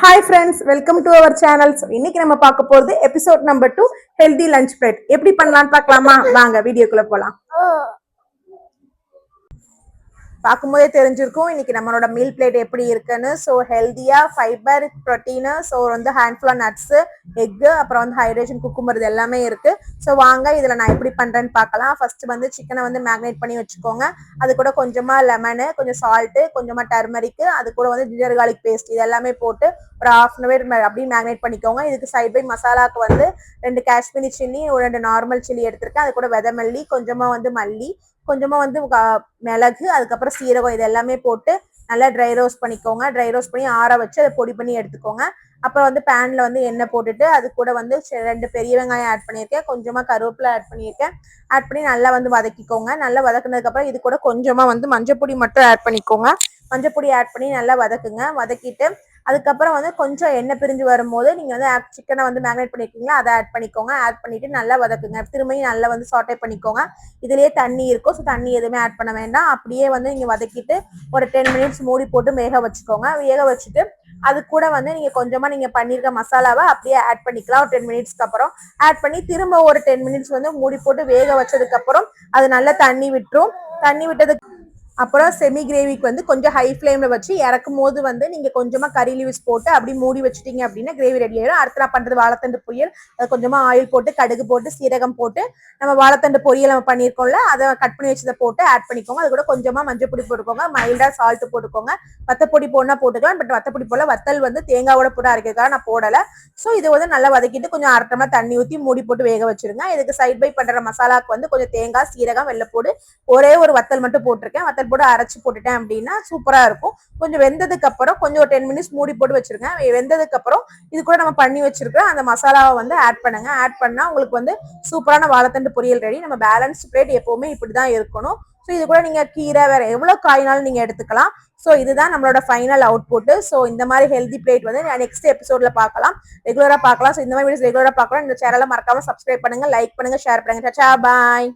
Hi friends, welcome to our channel. So இன்னைக்கு நம்ம பார்க்க போறது episode number 2 healthy lunch plate எப்படி பண்ணலாம்னு பார்க்கலாமா? வாங்க வீடியோக்குள்ள போலாம். பார்க்கும்போதே தெரிஞ்சிருக்கும் இன்னைக்கு நம்மளோட மீல் பிளேட் எப்படி இருக்குன்னு. ஸோ ஹெல்தியா ஃபைபர் ப்ரோட்டீனு, ஸோ வந்து ஹேண்ட்ஃபுல்லாக நட்ஸு, எக்கு, அப்புறம் வந்து ஹைட்ரேஷன் குக்கும்பர் இது எல்லாமே இருக்கு. ஸோ வாங்க இதில் நான் எப்படி பண்ணுறேன்னு பார்க்கலாம். ஃபர்ஸ்ட் வந்து சிக்கனை வந்து மேக்னேட் பண்ணி வச்சுக்கோங்க. அது கூட கொஞ்சமாக லெமனு, கொஞ்சம் சால்ட்டு, கொஞ்சமாக டர்மரிக்கு, அது கூட வந்து ஜிஞ்சர் கார்லிக் பேஸ்ட் இது எல்லாமே போட்டு ஒரு ½ hour அப்படியே மேக்னேட் பண்ணிக்கோங்க. இதுக்கு சைட் பை மசாலாவுக்கு வந்து 2 காஷ்மீரி சில்லி, 2 நார்மல் சில்லி எடுத்திருக்கேன். அது கூட விதை மல்லி, கொஞ்சமாக வந்து மல்லி, கொஞ்சமா வந்து மிளகு, அதுக்கப்புறம் சீரகம் இது எல்லாமே போட்டு நல்லா ட்ரை ரோஸ்ட் பண்ணிக்கோங்க. ட்ரை ரோஸ்ட் பண்ணி ஆற வச்சு அதை பொடி பண்ணி எடுத்துக்கோங்க. அப்புறம் வந்து பேன்ல வந்து எண்ணெய் போட்டுட்டு அது கூட வந்து 2 பெரிய வெங்காயம் ஆட் பண்ணியிருக்கேன், கொஞ்சமா கருவேப்பிலை ஆட் பண்ணியிருக்கேன். ஆட் பண்ணி நல்லா வந்து வதக்கிக்கோங்க. நல்லா வதக்குனதுக்கு அப்புறம் இது கூட கொஞ்சமா வந்து மஞ்சப்பொடி மட்டும் ஆட் பண்ணிக்கோங்க. மஞ்சப்பொடி ஆட் பண்ணி நல்லா வதக்குங்க. வதக்கிட்டு அதுக்கப்புறம் வந்து கொஞ்சம் எண்ணெய் பிரிஞ்சு வரும்போது நீங்க வந்து சிக்கனை வந்து மேக்னேட் பண்ணிருக்கீங்களா அதை ஆட் பண்ணிக்கோங்க. ஆட் பண்ணிட்டு நல்லா வதக்குங்க. திரும்பியும் நல்லா வந்து சாட்டே பண்ணிக்கோங்க. இதுலயே தண்ணி இருக்கும், ஸோ தண்ணி எதுவுமே ஆட் பண்ண வேண்டாம். அப்படியே வந்து நீங்க வதக்கிட்டு ஒரு 10 minutes மூடி போட்டு வேக வச்சுக்கோங்க. வேக வச்சுட்டு அது கூட வந்து நீங்க கொஞ்சமா நீங்க பண்ணிருக்க மசாலாவை அப்படியே ஆட் பண்ணிக்கலாம். ஒரு 10 minutesக்கு அப்புறம் ஆட் பண்ணி திரும்ப ஒரு 10 minutes வந்து மூடி போட்டு வேக வச்சதுக்கு அப்புறம் அது நல்லா தண்ணி விட்டுரும். தண்ணி விட்டதுக்கு அப்புறம் செமி கிரேவிக்கு வந்து கொஞ்சம் ஹை ஃப்ளேம்ல வச்சு இறக்கும் போது வந்து நீங்க கொஞ்சமா கறி லீவ்ஸ் போட்டு அப்படி மூடி வச்சுட்டீங்க அப்படின்னா கிரேவி ரெடி ஆயிடும். அடுத்து நான் பண்றது வாழைத்தண்டு பொரியல். அது கொஞ்சமா ஆயில் போட்டு கடுகு போட்டு சீரகம் போட்டு நம்ம வாழைத்தண்டு பொரியல் நம்ம பண்ணியிருக்கோம்ல அதை கட் பண்ணி வச்சதை போட்டு ஆட் பண்ணிக்கோங்க. அது கூட கொஞ்சமா மஞ்சள் பொடி போட்டுக்கோங்க, மைல்டா சால்ட் போட்டுக்கோங்க. வத்தப்பொடி போடனா போட்டுக்கலாம், பட் வத்தப்பொடி போல வத்தல் வந்து தேங்காவோட போட்டு அரைக்கிறதுக்காக நான் போடல. ஸோ இது வந்து நல்லா வதக்கிட்டு கொஞ்சம் அரை தண்ணி ஊற்றி மூடி போட்டு வேக வச்சிருங்க. இதுக்கு சைட் பை பண்ற மசாலாவுக்கு வந்து கொஞ்சம் தேங்காய், சீரகம், வெள்ளைப்பூடு, ஒரே ஒரு வத்தல் மட்டும் போட்டிருக்கேன். வத்தல் போட்டு அரைச்சு போட்டுட்டேன் அப்படின்னா சூப்பரா இருக்கும். கொஞ்சம் வெந்ததுக்கு அப்புறம் கொஞ்சம் ஒரு 10 minutes மூடி போட்டு வச்சிருங்க. வெந்ததுக்கு அப்புறம் இது கூட நம்ம பண்ணி வச்சிருக்க அந்த மசாலாவை வந்து ஆட் பண்ணுங்க. ஆட் பண்ணா உங்களுக்கு வந்து சூப்பரான வாழைத்தண்டு பொரியல் ரெடி. நம்ம பேலன்ஸ் பிளேட் எப்பவுமே இப்படிதான் இருக்கணும். ஸோ இது கூட நீங்க கீரை வேற எவ்வளவு காய்னாலும் நீங்க எடுத்துக்கலாம். ஸோ இதுதான் நம்மளோட ஃபைனல் அவுட்புட். ஸோ இந்த மாதிரி ஹெல்தி பிளேட் வந்து நெக்ஸ்ட் எபிசோட்ல பார்க்கலாம், ரெகுலரா பார்க்கலாம். ஸோ இந்த மாதிரி வீடியோஸ் ரெகுலரா பார்க்கலாம். இந்த சேனலை மறக்காம சப்ஸ்கிரைப் பண்ணுங்க, லைக் பண்ணுங்க, ஷேர் பண்ணுங்க. பாய்.